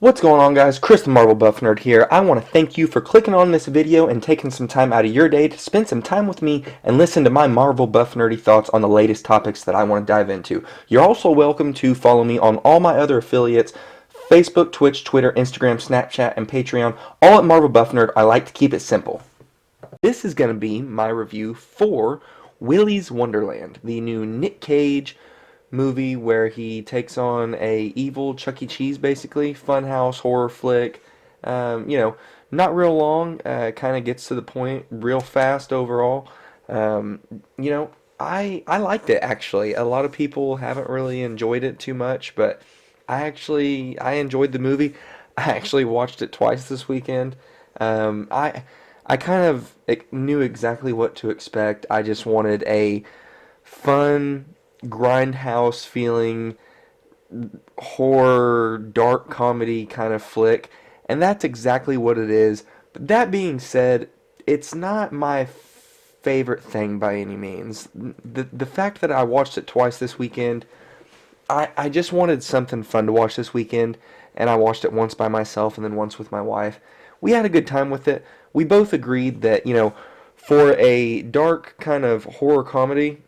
What's going on, guys? Chris the Marvel Buff Nerd here. I want to thank you for clicking on this video and taking some time out of your day to spend some time with me and listen to my Marvel Buff Nerdy thoughts on the latest topics that I want to dive into. You're also welcome to follow me on all my other affiliates, Facebook, Twitch, Twitter, Instagram, Snapchat, and Patreon, all at Marvel Buff Nerd. I like to keep it simple. This is going to be my review for Willy's Wonderland, the new Nick Cage movie where he takes on a evil Chuck E. Cheese, basically funhouse horror flick. Not real long. Kind of gets to the point real fast overall. Um, you know, I liked it actually. A lot of people haven't really enjoyed it too much, but I enjoyed the movie. I actually watched it twice this weekend. I kind of knew exactly what to expect. I just wanted a fun grindhouse feeling horror dark comedy kind of flick, and that's exactly what it is. But that being said, it's not my favorite thing by any means. The fact that I watched it twice this weekend, I just wanted something fun to watch this weekend, and I watched it once by myself and then once with my wife. We had a good time with it. We both agreed that, for a dark kind of horror comedy,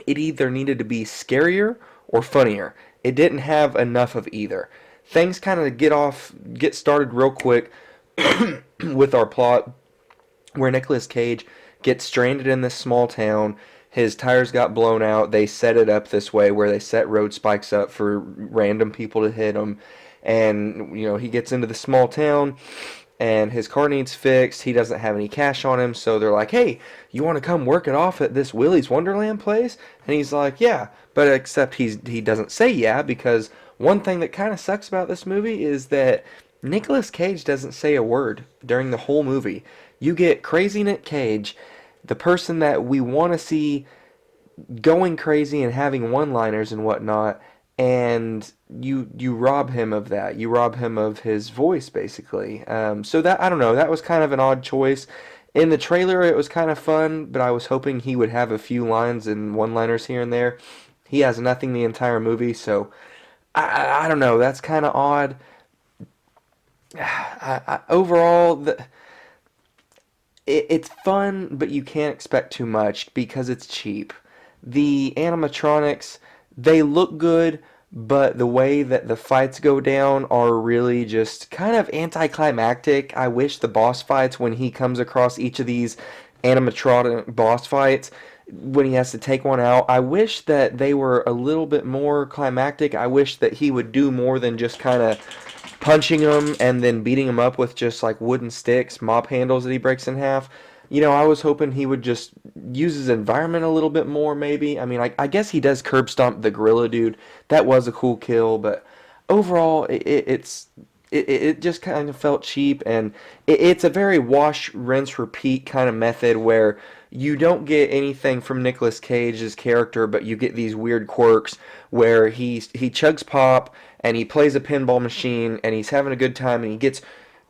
it either needed to be scarier or funnier. It didn't have enough of either. Things kind of get started real quick with our plot where Nicolas Cage gets stranded in this small town. His tires got blown out. They set it up this way where they set road spikes up for random people to hit him. And, he gets into the small town and his car needs fixed. He doesn't have any cash on him, so they're like, "Hey, you want to come work it off at this Willy's Wonderland place?" And he's like, "Yeah," but except he doesn't say yeah, because one thing that kind of sucks about this movie is that Nicolas Cage doesn't say a word during the whole movie. You get crazy Nick Cage, the person that we want to see going crazy and having one-liners and whatnot, and you rob him of that. You rob him of his voice, basically. So that, I don't know, that was kind of an odd choice. In the trailer, it was kind of fun, but I was hoping he would have a few lines and one-liners here and there. He has nothing the entire movie, so I don't know. That's kind of odd. Overall, it's fun, but you can't expect too much because it's cheap. The animatronics, they look good, but the way that the fights go down are really just kind of anticlimactic. I wish the boss fights, when he comes across each of these animatronic boss fights, when he has to take one out, I wish that they were a little bit more climactic. I wish that he would do more than just kind of punching him and then beating him up with just like wooden sticks, mop handles that he breaks in half. I was hoping he would just use his environment a little bit more, maybe. I mean, I guess he does curb stomp the gorilla dude. That was a cool kill, but overall, it just kind of felt cheap, and it's a very wash, rinse, repeat kind of method where you don't get anything from Nicolas Cage's character, but you get these weird quirks where he chugs pop and he plays a pinball machine and he's having a good time, and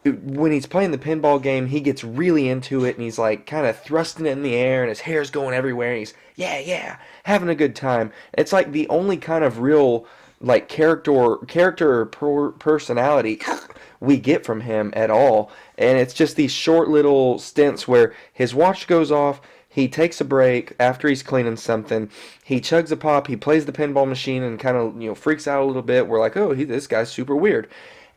when he's playing the pinball game, he gets really into it and he's like kind of thrusting it in the air and his hair's going everywhere and he's yeah, having a good time. It's like the only kind of real like personality we get from him at all, and it's just these short little stints where his watch goes off, he takes a break after he's cleaning something, he chugs a pop, he plays the pinball machine and kind of freaks out a little bit. We're like, oh, this guy's super weird.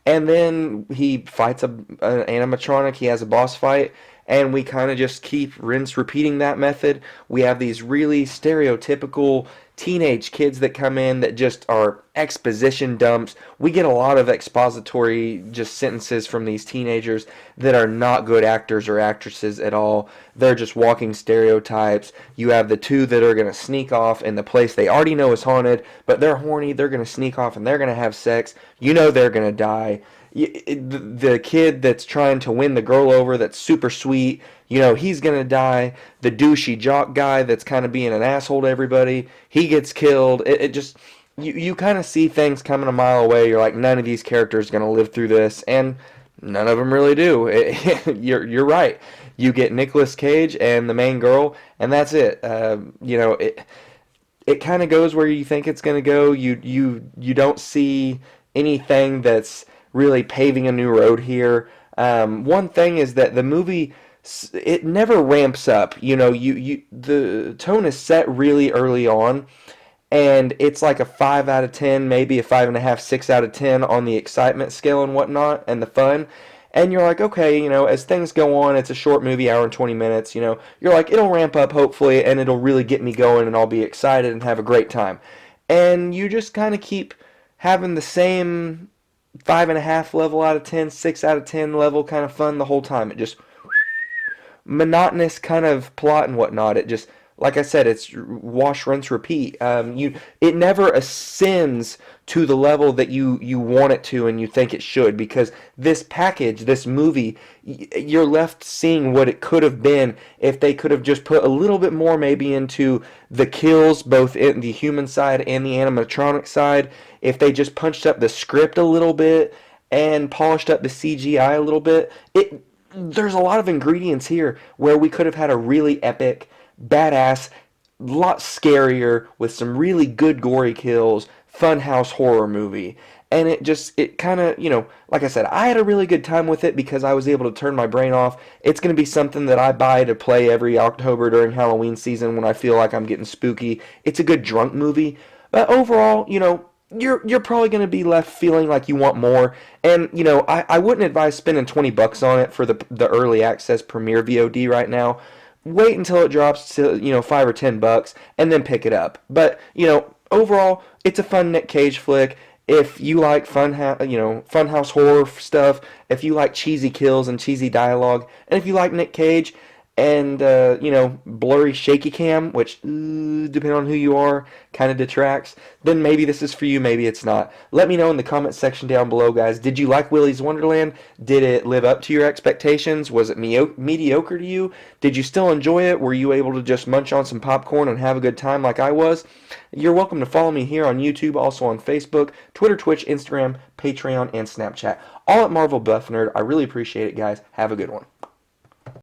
And then he fights an animatronic. He has a boss fight, and we kind of just keep rinse repeating that method. We have these really stereotypical teenage kids that come in that just are exposition dumps. We get a lot of expository just sentences from these teenagers that are not good actors or actresses at all. They're just walking stereotypes. You have the two that are going to sneak off in the place they already know is haunted, but they're horny. They're going to sneak off and they're going to have sex. They're going to die. The kid that's trying to win the girl over that's super sweet, he's gonna die. The douchey jock guy that's kind of being an asshole to everybody, he gets killed. It just, you kind of see things coming a mile away. You're like, none of these characters are gonna live through this, and none of them really do. You're right. You get Nicolas Cage and the main girl, and that's it. It kind of goes where you think it's gonna go. You don't see anything that's really paving a new road here. One thing is that the movie, it never ramps up. The tone is set really early on, and it's like a 5 out of 10, maybe a 5.5, 6 out of 10 on the excitement scale and whatnot, and the fun. And you're like, okay, as things go on, it's a short movie, hour and 20 minutes, you're like, it'll ramp up hopefully, and it'll really get me going, and I'll be excited and have a great time. And you just kind of keep having the same 5.5 level out of 10, 6 out of 10 level kind of fun the whole time. It just monotonous kind of plot and whatnot. It just, like I said, it's wash, rinse, repeat. It never ascends to the level that you want it to and you think it should, because this package, this movie, you're left seeing what it could have been if they could have just put a little bit more maybe into the kills, both in the human side and the animatronic side. If they just punched up the script a little bit and polished up the CGI a little bit, there's a lot of ingredients here where we could have had a really epic, badass, lot scarier, with some really good gory kills, funhouse horror movie. And it kind of, like I said, I had a really good time with it because I was able to turn my brain off. It's going to be something that I buy to play every October during Halloween season when I feel like I'm getting spooky. It's a good drunk movie. But overall, you're probably going to be left feeling like you want more. And, I wouldn't advise spending $20 on it for the early access premiere VOD right now. Wait until it drops to, $5 or $10 and then pick it up. But, overall, it's a fun Nick Cage flick. If you like funhouse horror stuff, if you like cheesy kills and cheesy dialogue, and if you like Nick Cage and blurry shaky cam, which depending on who you are kind of detracts, then maybe this is for you, maybe it's not. Let me know in the comment section down below, guys. Did you like Willy's Wonderland? Did it live up to your expectations? Was it mediocre to you? Did you still enjoy it? Were you able to just munch on some popcorn and have a good time like I was? You're welcome to follow me here on YouTube, also on Facebook, Twitter, Twitch, Instagram, Patreon, and Snapchat, all at Marvel Buff Nerd. I really appreciate it, guys. Have a good one.